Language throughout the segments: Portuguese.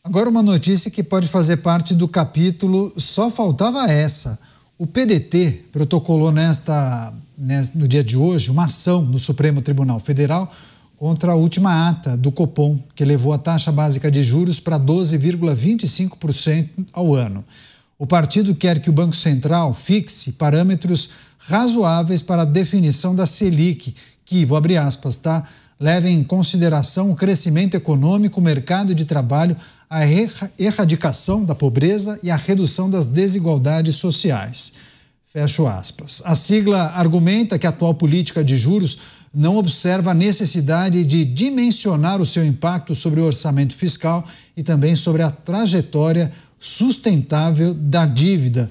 Agora uma notícia que pode fazer parte do capítulo Só Faltava Essa. O PDT protocolou no dia de hoje uma ação no Supremo Tribunal Federal contra a última ata do Copom, que elevou a taxa básica de juros para 12,25% ao ano. O partido quer que o Banco Central fixe parâmetros razoáveis para a definição da Selic, que, vou abrir aspas, tá, levem em consideração o crescimento econômico, o mercado de trabalho, a erradicação da pobreza e a redução das desigualdades sociais. Fecho aspas. A sigla argumenta que a atual política de juros não observa a necessidade de dimensionar o seu impacto sobre o orçamento fiscal e também sobre a trajetória sustentável da dívida.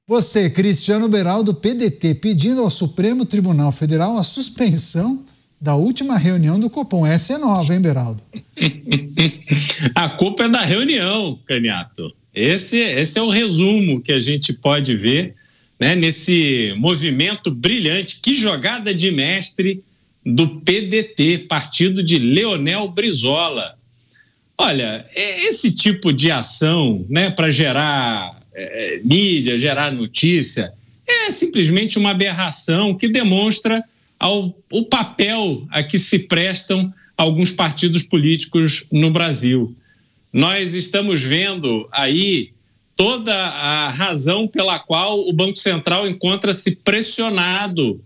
Você, Cristiano Beraldo, PDT, pedindo ao Supremo Tribunal Federal a suspensão da última reunião do Copom. Essa é nova, hein, Beraldo? A culpa é da reunião, Caniato. Esse é o resumo que a gente pode ver, né, nesse movimento brilhante. Que jogada de mestre do PDT, partido de Leonel Brizola. Olha, esse tipo de ação, né, para gerar mídia, gerar notícia, é simplesmente uma aberração que demonstra o papel a que se prestam alguns partidos políticos no Brasil. Nós estamos vendo aí toda a razão pela qual o Banco Central encontra-se pressionado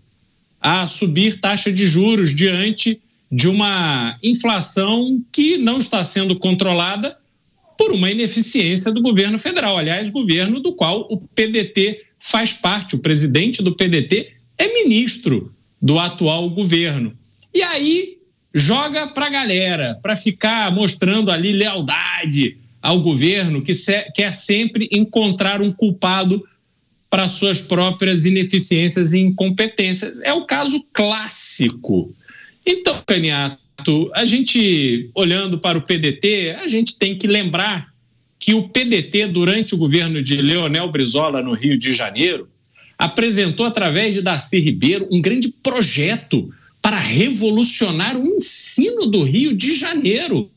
a subir taxa de juros diante de uma inflação que não está sendo controlada por uma ineficiência do governo federal. Aliás, governo do qual o PDT faz parte. O presidente do PDT é ministro do atual governo. E aí joga para a galera, para ficar mostrando ali lealdade ao governo, que quer sempre encontrar um culpado para suas próprias ineficiências e incompetências. É o caso clássico. Então, Caniato, a gente, olhando para o PDT, a gente tem que lembrar que o PDT, durante o governo de Leonel Brizola, no Rio de Janeiro, apresentou, através de Darcy Ribeiro, um grande projeto para revolucionar o ensino do Rio de Janeiro.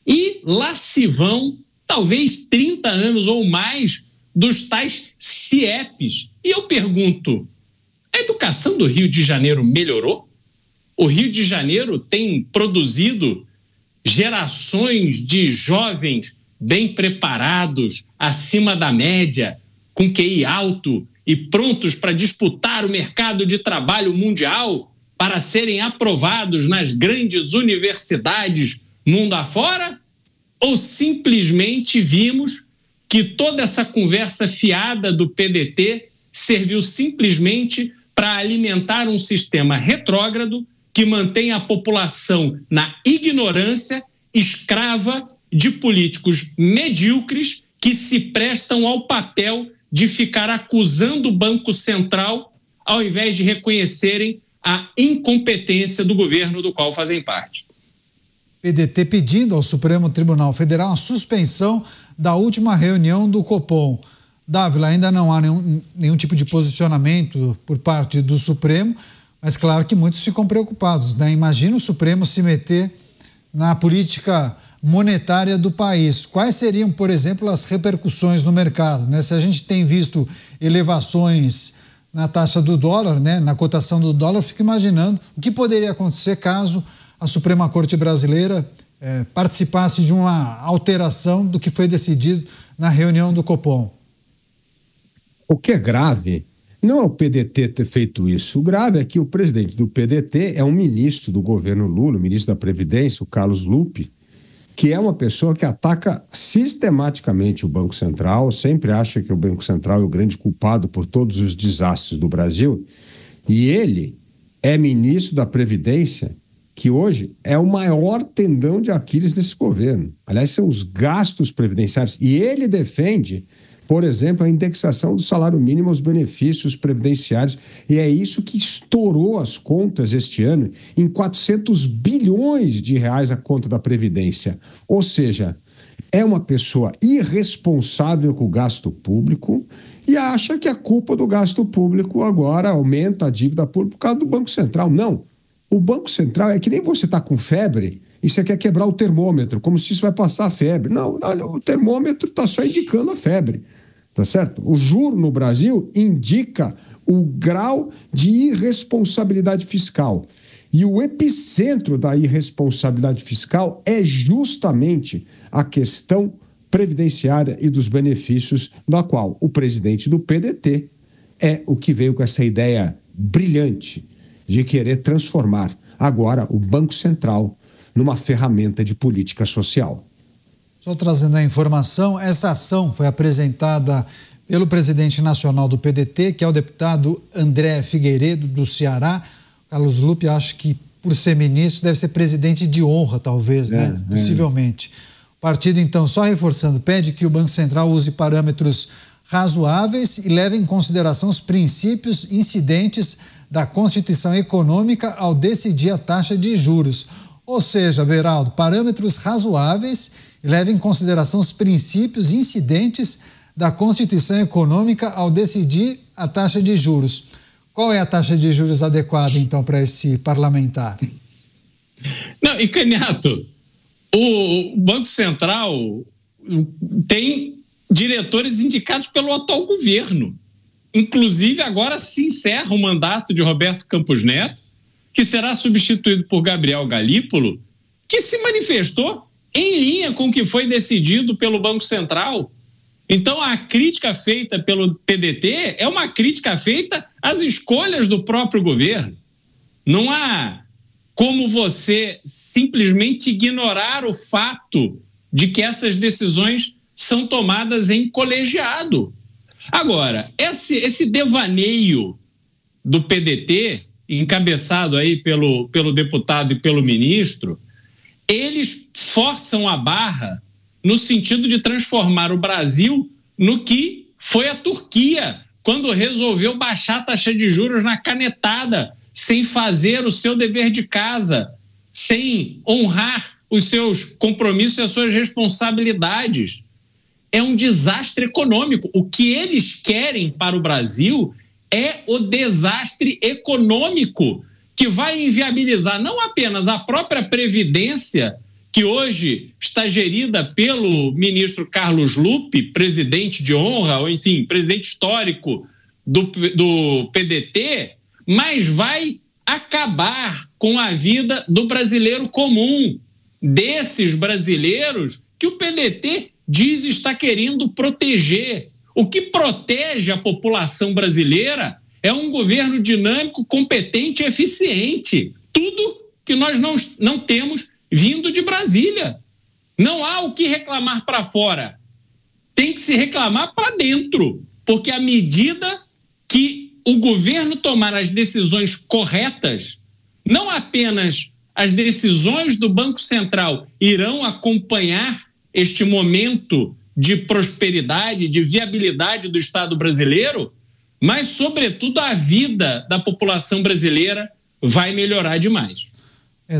E lá se vão, talvez, 30 anos ou mais dos tais CIEPs. E eu pergunto, a educação do Rio de Janeiro melhorou? O Rio de Janeiro tem produzido gerações de jovens bem preparados, acima da média, com QI alto e prontos para disputar o mercado de trabalho mundial, para serem aprovados nas grandes universidades mundo afora? Ou simplesmente vimos que toda essa conversa fiada do PDT serviu simplesmente para alimentar um sistema retrógrado que mantém a população na ignorância, escrava de políticos medíocres que se prestam ao papel de ficar acusando o Banco Central ao invés de reconhecerem a incompetência do governo do qual fazem parte. PDT pedindo ao Supremo Tribunal Federal a suspensão da última reunião do Copom. Dávila, ainda não há nenhum tipo de posicionamento por parte do Supremo, mas claro que muitos ficam preocupados, né? Imagina o Supremo se meter na política monetária do país. Quais seriam, por exemplo, as repercussões no mercado, né? Se a gente tem visto elevações na taxa do dólar, né, na cotação do dólar, fico imaginando o que poderia acontecer caso a Suprema Corte Brasileira participasse de uma alteração do que foi decidido na reunião do Copom. O que é grave não é o PDT ter feito isso. O grave é que o presidente do PDT é um ministro do governo Lula, o ministro da Previdência, o Carlos Lupe, que é uma pessoa que ataca sistematicamente o Banco Central, sempre acha que o Banco Central é o grande culpado por todos os desastres do Brasil, e ele é ministro da Previdência, que hoje é o maior tendão de Aquiles desse governo. Aliás, são os gastos previdenciários. E ele defende, por exemplo, a indexação do salário mínimo aos benefícios previdenciários. E é isso que estourou as contas este ano em 400 bilhões de reais a conta da Previdência. Ou seja, é uma pessoa irresponsável com o gasto público e acha que a culpa do gasto público agora aumenta a dívida pública por causa do Banco Central. Não. O Banco Central é que nem você está com febre e você quer quebrar o termômetro, como se isso vai passar a febre. Não, o termômetro está só indicando a febre, tá certo? O juro no Brasil indica o grau de irresponsabilidade fiscal. E o epicentro da irresponsabilidade fiscal é justamente a questão previdenciária e dos benefícios, da qual o presidente do PDT é o que veio com essa ideia brilhante de querer transformar agora o Banco Central numa ferramenta de política social. Só trazendo a informação, essa ação foi apresentada pelo presidente nacional do PDT, que é o deputado André Figueiredo, do Ceará. Carlos Lupe, acho que por ser ministro deve ser presidente de honra, talvez, né? Possivelmente. O partido, então, só reforçando, pede que o Banco Central use parâmetros razoáveis e leve em consideração os princípios incidentes da Constituição Econômica ao decidir a taxa de juros. Ou seja, Beraldo, parâmetros razoáveis e leve em consideração os princípios incidentes da Constituição Econômica ao decidir a taxa de juros. Qual é a taxa de juros adequada, então, para esse parlamentar? Não, e Caniato, o Banco Central tem diretores indicados pelo atual governo. Inclusive, agora se encerra o mandato de Roberto Campos Neto, que será substituído por Gabriel Galípolo, que se manifestou em linha com o que foi decidido pelo Banco Central. Então, a crítica feita pelo PDT é uma crítica feita às escolhas do próprio governo. Não há como você simplesmente ignorar o fato de que essas decisões são tomadas em colegiado. Agora, esse devaneio do PDT, encabeçado aí pelo deputado e pelo ministro, eles forçam a barra no sentido de transformar o Brasil no que foi a Turquia, quando resolveu baixar a taxa de juros na canetada, sem fazer o seu dever de casa, sem honrar os seus compromissos e as suas responsabilidades. É um desastre econômico. O que eles querem para o Brasil é o desastre econômico, que vai inviabilizar não apenas a própria Previdência, que hoje está gerida pelo ministro Carlos Lupe, presidente de honra, ou enfim, presidente histórico do PDT, mas vai acabar com a vida do brasileiro comum, desses brasileiros que o PDT diz estar querendo proteger. O que protege a população brasileira é um governo dinâmico, competente e eficiente. Tudo que nós não temos vindo de Brasília. Não há o que reclamar para fora. Tem que se reclamar para dentro, porque à medida que o governo tomar as decisões corretas, não apenas as decisões do Banco Central irão acompanhar este momento de prosperidade, de viabilidade do Estado brasileiro, mas, sobretudo, a vida da população brasileira vai melhorar demais.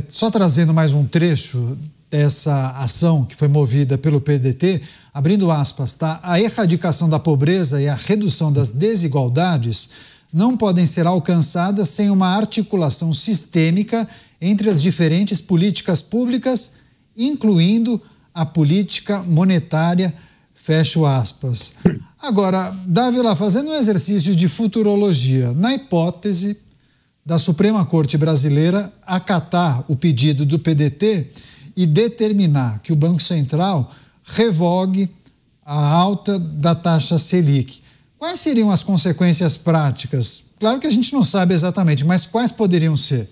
Só trazendo mais um trecho dessa ação que foi movida pelo PDT, abrindo aspas, tá? A erradicação da pobreza e a redução das desigualdades não podem ser alcançadas sem uma articulação sistêmica entre as diferentes políticas públicas, incluindo a política monetária, fecho aspas. Agora, Dávila, fazendo um exercício de futurologia, na hipótese da Suprema Corte Brasileira acatar o pedido do PDT e determinar que o Banco Central revogue a alta da taxa Selic, quais seriam as consequências práticas? Claro que a gente não sabe exatamente, mas quais poderiam ser?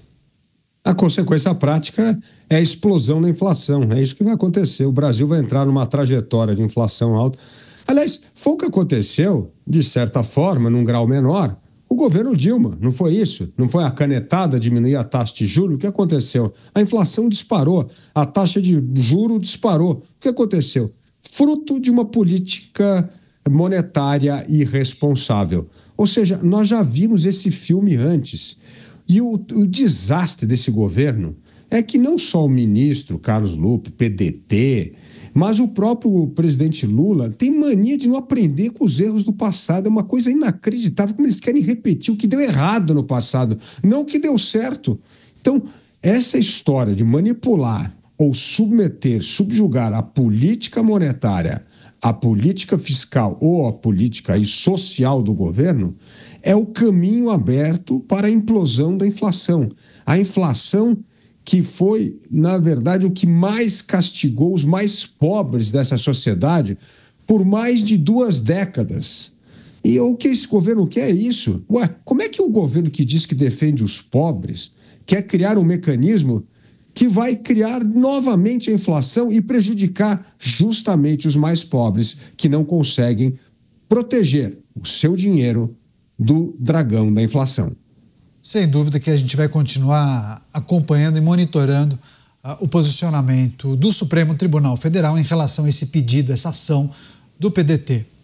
A consequência prática é a explosão da inflação. É isso que vai acontecer. O Brasil vai entrar numa trajetória de inflação alta. Aliás, foi o que aconteceu, de certa forma, num grau menor, o governo Dilma. Não foi isso? Não foi a canetada diminuir a taxa de juros? O que aconteceu? A inflação disparou, a taxa de juros disparou. O que aconteceu? Fruto de uma política monetária irresponsável. Ou seja, nós já vimos esse filme antes. E o desastre desse governo é que não só o ministro Carlos Lupe, PDT, mas o próprio presidente Lula tem mania de não aprender com os erros do passado. É uma coisa inacreditável como eles querem repetir o que deu errado no passado, não o que deu certo. Então, essa história de manipular ou subjugar a política monetária, a política fiscal ou a política social do governo, é o caminho aberto para a implosão da inflação. A inflação que foi, na verdade, o que mais castigou os mais pobres dessa sociedade por mais de 2 décadas. E o que esse governo quer é isso. Ué, como é que o governo que diz que defende os pobres quer criar um mecanismo que vai criar novamente a inflação e prejudicar justamente os mais pobres, que não conseguem proteger o seu dinheiro do dragão da inflação? Sem dúvida que a gente vai continuar acompanhando e monitorando o posicionamento do Supremo Tribunal Federal em relação a esse pedido, essa ação do PDT.